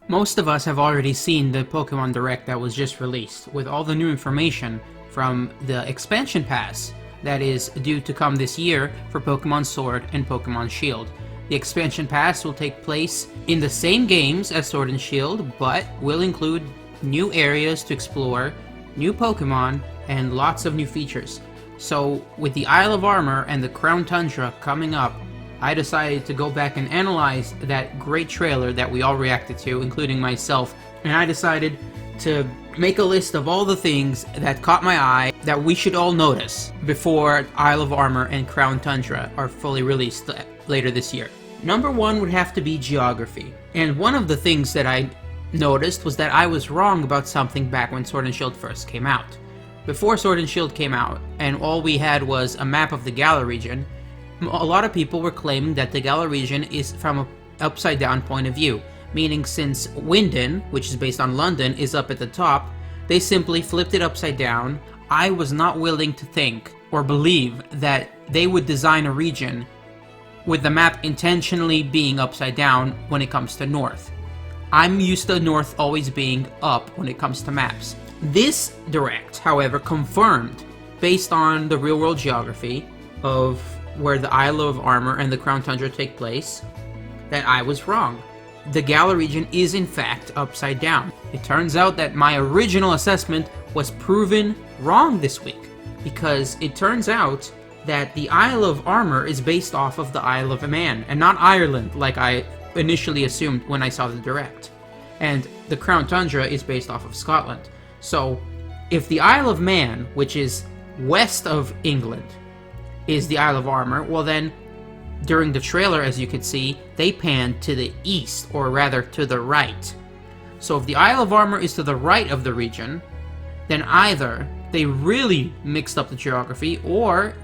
Most of us have already seen the Pokemon Direct that was just released, with all the new information from the expansion pass that is due to come this year for Pokemon Sword and Pokemon Shield. The expansion pass will take place in the same games as Sword and Shield, but will include new areas to explore, new Pokemon, and lots of new features. So, with the Isle of Armor and the Crown Tundra coming up, I decided to go back and analyze that great trailer that we all reacted to, including myself, and I decided to make a list of all the things that caught my eye that we should all notice before Isle of Armor and Crown Tundra are fully released later this year. Number one would have to be geography, and one of the things that I noticed was that I was wrong about something back when Sword and Shield first came out. Before Sword and Shield came out, and all we had was a map of the Galar region, a lot of people were claiming that the Galar region is from an upside-down point of view, meaning since Winden, which is based on London, is up at the top, they simply flipped it upside down. I was not willing to think or believe that they would design a region with the map intentionally being upside down when it comes to North. I'm used to North always being up when it comes to maps. This Direct, however, confirmed, based on the real-world geography of where the Isle of Armor and the Crown Tundra take place, that I was wrong. The Galar region is in fact upside down. It turns out that my original assessment was proven wrong this week, because it turns out that the Isle of Armor is based off of the Isle of Man, and not Ireland like I initially assumed when I saw the Direct. And the Crown Tundra is based off of Scotland. So, if the Isle of Man, which is west of England, is the Isle of Armor, well then, during the trailer, as you could see, they panned to the east, or rather to the right. So if the Isle of Armor is to the right of the region, then either they really mixed up the geography, or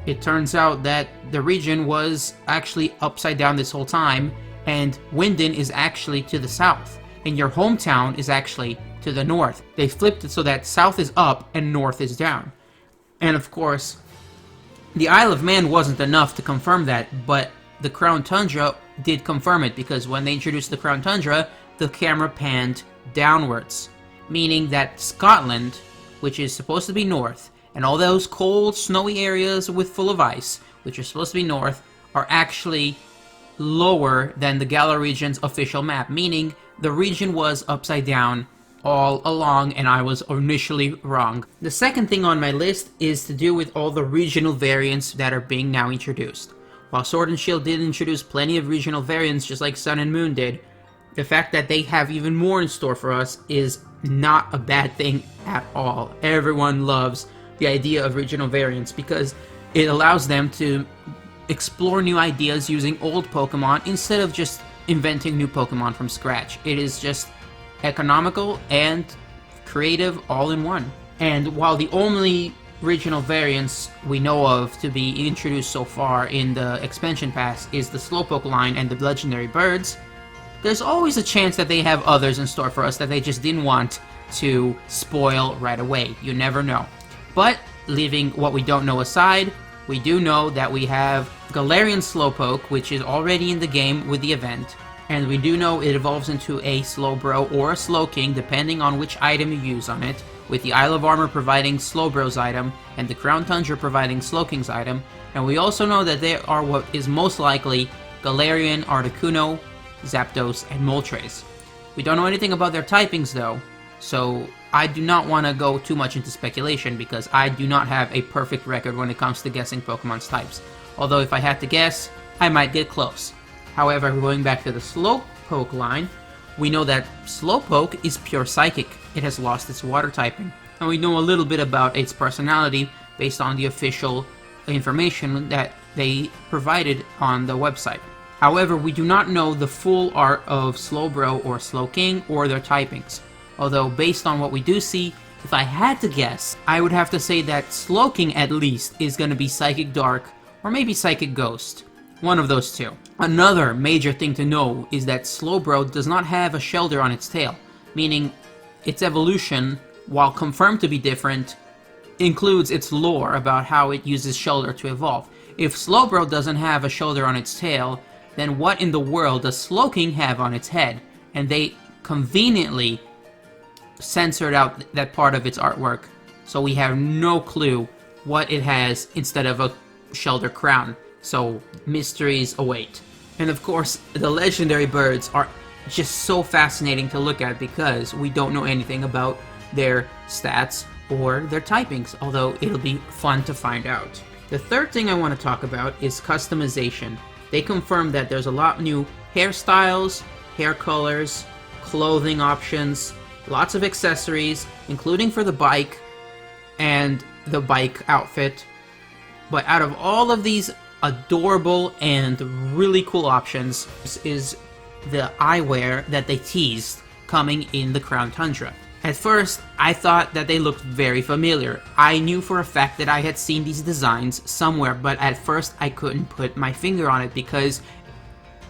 it turns out that the region was actually upside down this whole time, and Winden is actually to the south, and your hometown is actually to the north. They flipped it so that south is up and north is down. And of course, the Isle of Man wasn't enough to confirm that, but the Crown Tundra did confirm it, because when they introduced the Crown Tundra, the camera panned downwards, meaning that Scotland, which is supposed to be north, and all those cold, snowy areas with full of ice, which are supposed to be north, are actually lower than the Galar region's official map, meaning the region was upside down all along, and I was initially wrong. The second thing on my list is to do with all the regional variants that are being now introduced. While Sword and Shield did introduce plenty of regional variants just like Sun and Moon did, the fact that they have even more in store for us is not a bad thing at all. Everyone loves the idea of regional variants because it allows them to explore new ideas using old Pokemon instead of just inventing new Pokemon from scratch. It is just economical and creative all in one. And while the only regional variants we know of to be introduced so far in the expansion pass is the Slowpoke line and the legendary birds, there's always a chance that they have others in store for us that they just didn't want to spoil right away. You never know. But leaving what we don't know aside, we do know that we have Galarian Slowpoke, which is already in the game with the event, and we do know it evolves into a Slowbro or a Slowking depending on which item you use on it, with the Isle of Armor providing Slowbro's item and the Crown Tundra providing Slowking's item. And we also know that they are what is most likely Galarian, Articuno, Zapdos, and Moltres. We don't know anything about their typings though, so I do not want to go too much into speculation because I do not have a perfect record when it comes to guessing Pokemon's types. Although if I had to guess, I might get close. However, going back to the Slowpoke line, we know that Slowpoke is pure Psychic. It has lost its water typing. And we know a little bit about its personality based on the official information that they provided on the website. However, we do not know the full art of Slowbro or Slowking or their typings. Although, based on what we do see, if I had to guess, I would have to say that Slowking at least is going to be Psychic Dark or maybe Psychic Ghost. One of those two. Another major thing to know is that Slowbro does not have a shelter on its tail, meaning its evolution, while confirmed to be different, includes its lore about how it uses shoulder to evolve. If Slowbro doesn't have a shoulder on its tail, then what in the world does Slowking have on its head? and they conveniently censored out that part of its artwork, so we have no clue what it has instead of a shelter crown. So mysteries await. And of course, the legendary birds are just so fascinating to look at because we don't know anything about their stats or their typings, although it'll be fun to find out. The third thing I want to talk about is customization. They confirmed that there's a lot new hairstyles, hair colors, clothing options, lots of accessories, including for the bike and the bike outfit. But out of all of these adorable and really cool options is the eyewear that they teased coming in the Crown Tundra. At first, I thought that they looked very familiar. I knew for a fact that I had seen these designs somewhere, but at first I couldn't put my finger on it because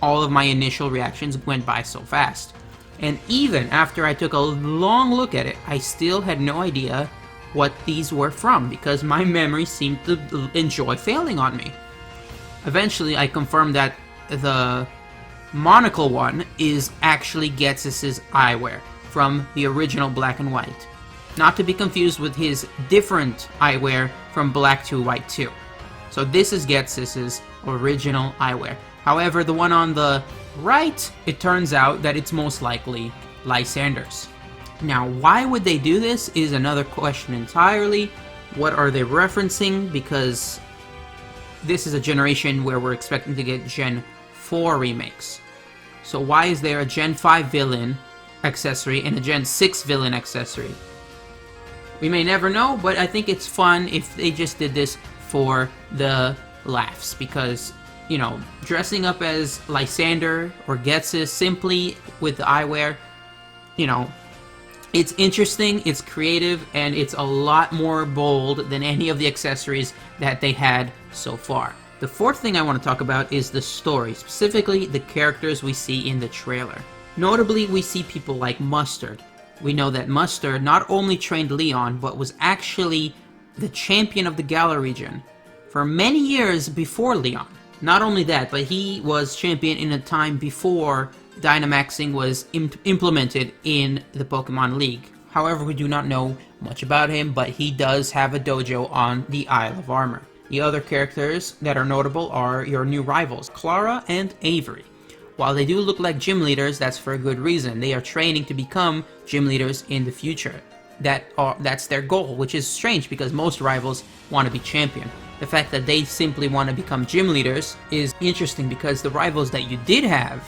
all of my initial reactions went by so fast. And even after I took a long look at it, I still had no idea what these were from because my memory seemed to enjoy failing on me. Eventually, I confirmed that the monocle one is actually Ghetsis' eyewear from the original Black and White. Not to be confused with his different eyewear from Black to White 2. So this is Ghetsis' original eyewear. However, the one on the right, it turns out that it's most likely Lysander's. Now, why would they do this is another question entirely. What are they referencing? Because this is a generation where we're expecting to get Gen 4 remakes. So why is there a Gen 5 villain accessory and a Gen 6 villain accessory? We may never know, but I think it's fun if they just did this for the laughs, because, you know, dressing up as Lysander or Ghetsis simply with the eyewear, you know, it's interesting, it's creative, and it's a lot more bold than any of the accessories that they had so far. The fourth thing I want to talk about is the story, specifically the characters we see in the trailer. Notably, we see people like Mustard. We know that Mustard not only trained Leon, but was actually the champion of the Galar region for many years before Leon. Not only that, but he was champion in a time before Dynamaxing was implemented in the Pokemon League. However, we do not know much about him, but he does have a dojo on the Isle of Armor. The other characters that are notable are your new rivals, Clara and Avery. While they do look like gym leaders, that's for a good reason. They are training to become gym leaders in the future. That's their goal, which is strange because most rivals want to be champion. The fact that they simply want to become gym leaders is interesting because the rivals that you did have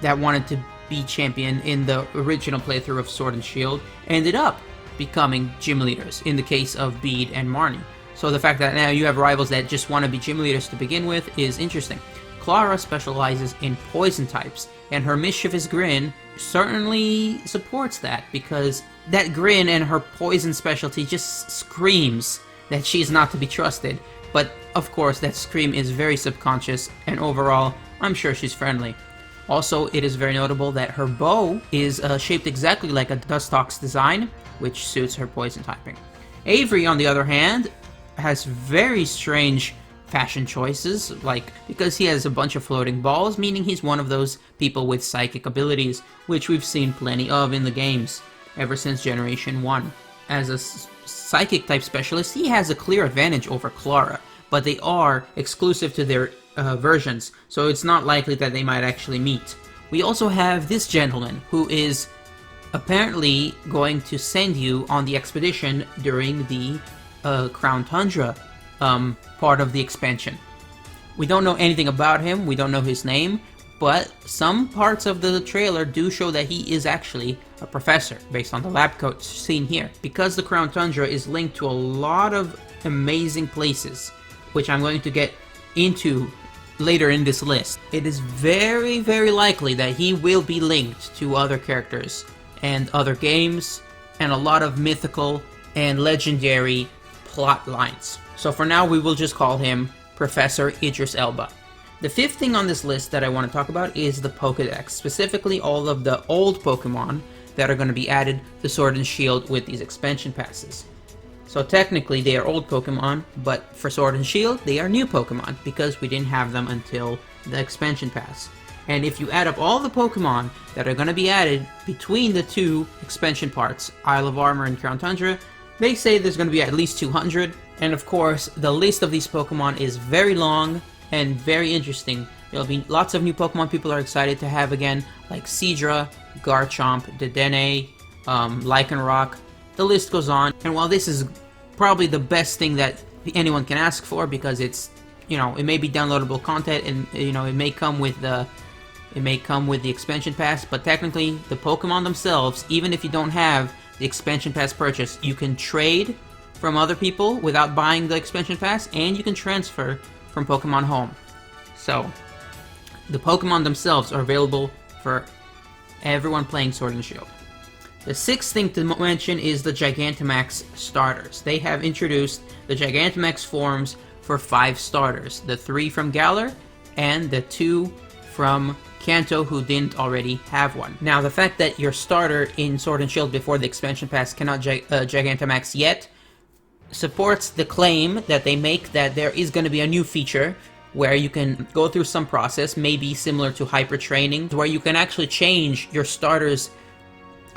that wanted to be champion in the original playthrough of Sword and Shield ended up becoming gym leaders in the case of Bede and Marnie. So the fact that now you have rivals that just want to be gym leaders to begin with is interesting. Clara specializes in poison types, and her mischievous grin certainly supports that, because that grin and her poison specialty just screams that she's not to be trusted. But of course that scream is very subconscious, and overall I'm sure she's friendly. Also, it is very notable that her bow is shaped exactly like a Dustox design, which suits her poison typing. Avery, on the other hand, has very strange fashion choices, like because he has a bunch of floating balls, meaning he's one of those people with psychic abilities, which we've seen plenty of in the games ever since Generation 1. As a psychic type specialist, he has a clear advantage over Clara, but they are exclusive to their versions, so it's not likely that they might actually meet. We also have this gentleman who is apparently going to send you on the expedition during the Crown Tundra part of the expansion. We don't know anything about him, we don't know his name, but some parts of the trailer do show that he is actually a professor, based on the lab coats seen here. Because the Crown Tundra is linked to a lot of amazing places, which I'm going to get into later in this list, it is very, very likely that he will be linked to other characters and other games, and a lot of mythical and legendary plot lines. So for now, we will just call him Professor Idris Elba. The fifth thing on this list that I want to talk about is the Pokedex, specifically all of the old Pokemon that are going to be added to Sword and Shield with these expansion passes. So technically they are old Pokemon, but for Sword and Shield they are new Pokemon because we didn't have them until the expansion pass. And if you add up all the Pokemon that are going to be added between the two expansion parts, Isle of Armor and Crown Tundra, they say there's going to be at least 200. And of course, the list of these Pokemon is very long and very interesting. There'll be lots of new Pokemon people are excited to have again, like Seadra, Garchomp, Dedenne, Lycanroc. The list goes on. And while this is probably the best thing that anyone can ask for, because it's, you know, it may be downloadable content, and you know, it may come with the expansion pass, but technically the Pokemon themselves, even if you don't have the expansion pass purchase, you can trade from other people without buying the expansion pass, and you can transfer from Pokemon Home. So the Pokemon themselves are available for everyone playing Sword and Shield. The sixth thing to mention is the Gigantamax starters. They have introduced the Gigantamax forms for 5 starters. The 3 from Galar and the 2 from Kanto, who didn't already have one. Now, the fact that your starter in Sword and Shield before the expansion pass cannot Gigantamax yet supports the claim that they make that there is going to be a new feature where you can go through some process, maybe similar to hyper training, where you can actually change your starter's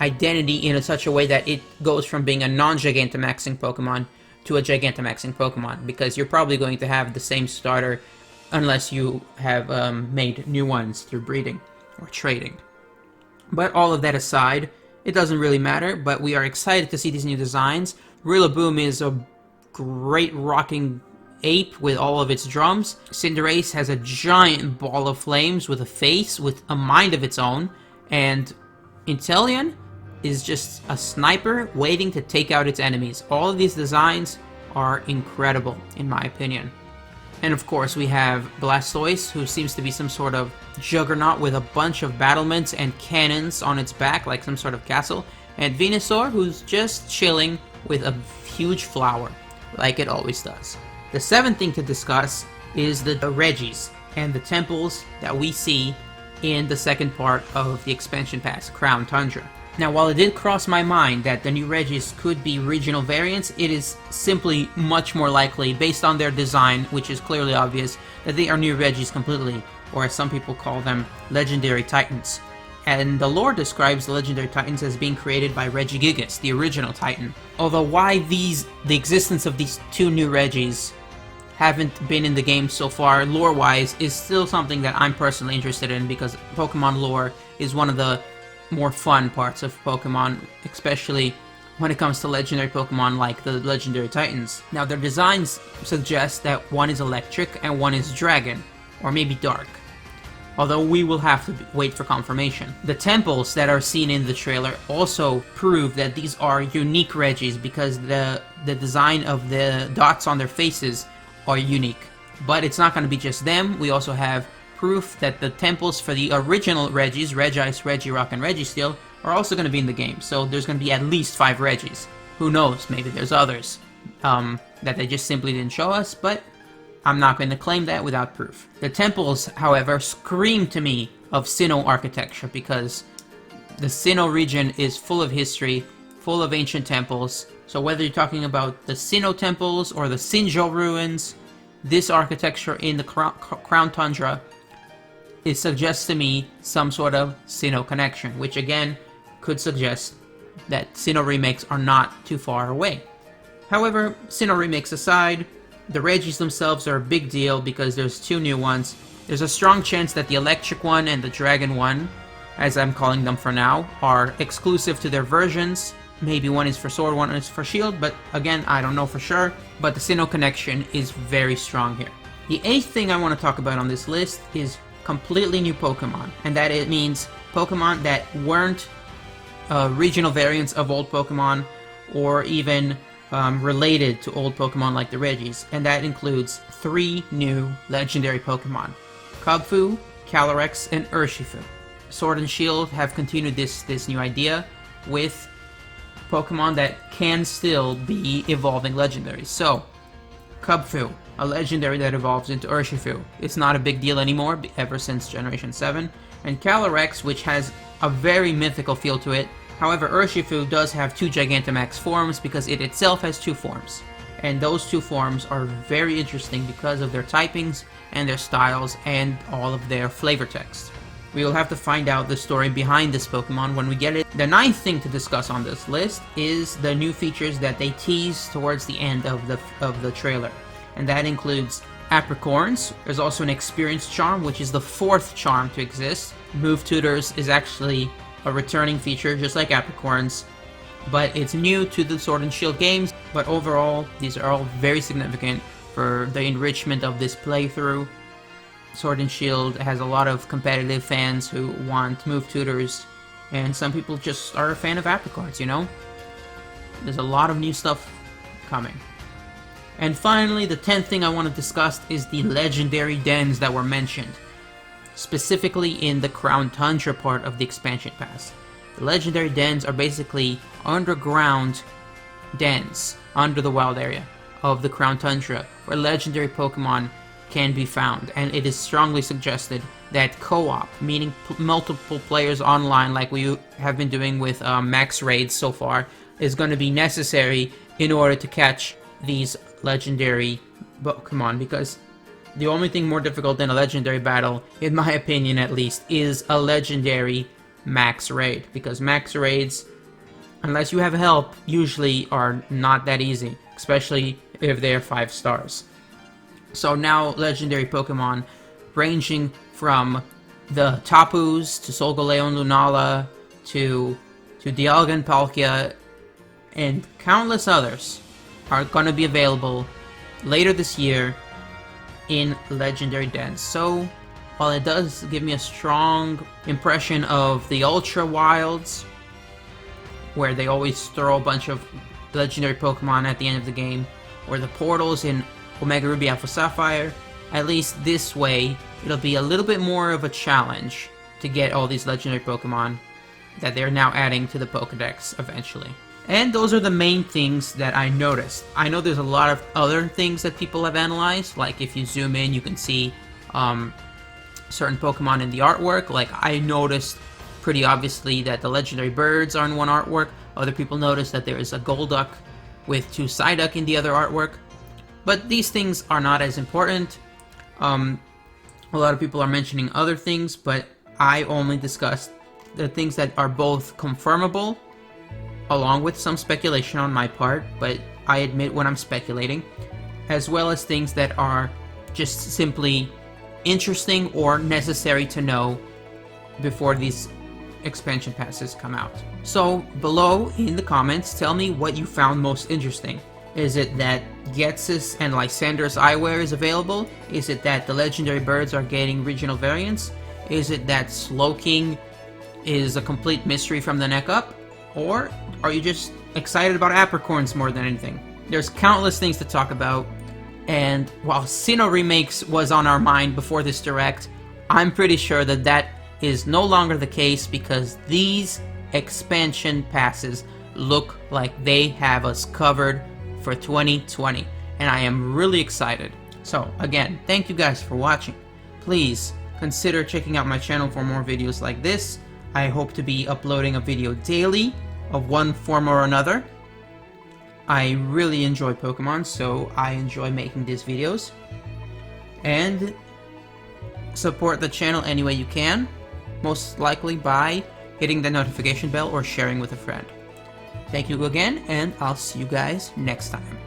identity in such a way that it goes from being a non-Gigantamaxing Pokemon to a Gigantamaxing Pokemon, because you're probably going to have the same starter unless you have made new ones through breeding or trading. But all of that aside, it doesn't really matter, but we are excited to see these new designs. Rillaboom is a great rocking ape with all of its drums. Cinderace has a giant ball of flames with a face with a mind of its own, and Inteleon is just a sniper waiting to take out its enemies. All of these designs are incredible, in my opinion. And of course, we have Blastoise, who seems to be some sort of juggernaut with a bunch of battlements and cannons on its back, like some sort of castle. And Venusaur, who's just chilling with a huge flower, like it always does. The seventh thing to discuss is the Reggies and the temples that we see in the second part of the expansion pass, Crown Tundra. Now, while it did cross my mind that the new Reggies could be regional variants, it is simply much more likely, based on their design, which is clearly obvious, that they are new Reggies completely, or as some people call them, Legendary Titans. And the lore describes the Legendary Titans as being created by Regigigas, the original Titan. Although why the existence of these 2 new Reggies haven't been in the game so far, lore-wise, is still something that I'm personally interested in, because Pokemon lore is one of the more fun parts of Pokemon, especially when it comes to legendary Pokemon like the Legendary Titans. Now, their designs suggest that one is electric and one is dragon, or maybe dark, although we will have to wait for confirmation. The temples that are seen in the trailer also prove that these are unique Reggies, because the design of the dots on their faces are unique. But it's not going to be just them. We also have proof that the temples for the original Reggies, Reggies, Regirock, and Registeel, are also going to be in the game. So there's going to be at least 5 Reggies. Who knows, maybe there's others that they just simply didn't show us, but I'm not going to claim that without proof. The temples, however, scream to me of Sinnoh architecture, because the Sinnoh region is full of history, full of ancient temples. So whether you're talking about the Sinnoh temples or the Sinjo ruins, this architecture in the Crown Tundra, it suggests to me some sort of Sinnoh connection, which again could suggest that Sinnoh remakes are not too far away. However, Sinnoh remakes aside, the Reggies themselves are a big deal because there's 2 new ones. There's a strong chance that the electric one and the dragon one, as I'm calling them for now, are exclusive to their versions. Maybe one is for Sword, one is for Shield, but again, I don't know for sure. But the Sinnoh connection is very strong here. The 8th thing I want to talk about on this list is completely new Pokemon, and that it means Pokemon that weren't regional variants of old Pokemon, or even related to old Pokemon like the Reggies, and that includes 3 new legendary Pokemon: Kubfu, Calyrex, and Urshifu. Sword and Shield have continued this new idea with Pokemon that can still be evolving legendaries. So, Kubfu, a legendary that evolves into Urshifu. It's not a big deal anymore, ever since Generation 7. And Calyrex, which has a very mythical feel to it. However, Urshifu does have 2 Gigantamax forms because it itself has 2 forms. And those 2 forms are very interesting because of their typings and their styles and all of their flavor text. We will have to find out the story behind this Pokemon when we get it. The ninth thing to discuss on this list is the new features that they tease towards the end of the trailer. And that includes Apricorns. There's also an Experience Charm, which is the fourth charm to exist. Move Tutors is actually a returning feature, just like Apricorns, but it's new to the Sword and Shield games. But overall, these are all very significant for the enrichment of this playthrough. Sword and Shield has a lot of competitive fans who want Move Tutors, and some people just are a fan of Apricorns, you know? There's a lot of new stuff coming. And finally, the 10th thing I want to discuss is the legendary dens that were mentioned, specifically in the Crown Tundra part of the expansion pass. The legendary dens are basically underground dens under the wild area of the Crown Tundra, where legendary Pokemon can be found, and it is strongly suggested that co-op, meaning multiple players online like we have been doing with max raids so far, is going to be necessary in order to catch these legendary Pokemon, because the only thing more difficult than a legendary battle, in my opinion at least, is a legendary max raid, because max raids, unless you have help, usually are not that easy, especially if they're 5 stars. So now legendary Pokemon ranging from the Tapus to Solgaleo and Lunala to Dialga and Palkia and countless others are going to be available later this year in legendary dens. So while it does give me a strong impression of the Ultra Wilds, where they always throw a bunch of legendary Pokemon at the end of the game, or the portals in Omega Ruby Alpha Sapphire, at least this way it'll be a little bit more of a challenge to get all these legendary Pokemon that they're now adding to the Pokedex eventually. And those are the main things that I noticed. I know there's a lot of other things that people have analyzed, like if you zoom in you can see certain Pokemon in the artwork. Like I noticed pretty obviously that the legendary birds are in one artwork. Other people noticed that there is a Golduck with 2 Psyduck in the other artwork. But these things are not as important. A lot of people are mentioning other things, but I only discussed the things that are both confirmable, along with some speculation on my part, but I admit when I'm speculating, as well as things that are just simply interesting or necessary to know before these expansion passes come out. So below in the comments, tell me what you found most interesting. Is it that Ghetsis and Lysander's eyewear is available? Is it that the legendary birds are getting regional variants? Is it that Slowking is a complete mystery from the neck up? Or are you just excited about Apricorns more than anything? There's countless things to talk about, and while Sinnoh Remakes was on our mind before this direct, I'm pretty sure that that is no longer the case, because these expansion passes look like they have us covered for 2020, and I am really excited. So again, thank you guys for watching. Please consider checking out my channel for more videos like this. I hope to be uploading a video daily of one form or another. I really enjoy Pokemon, so I enjoy making these videos. And support the channel any way you can, most likely by hitting the notification bell or sharing with a friend. Thank you again, and I'll see you guys next time.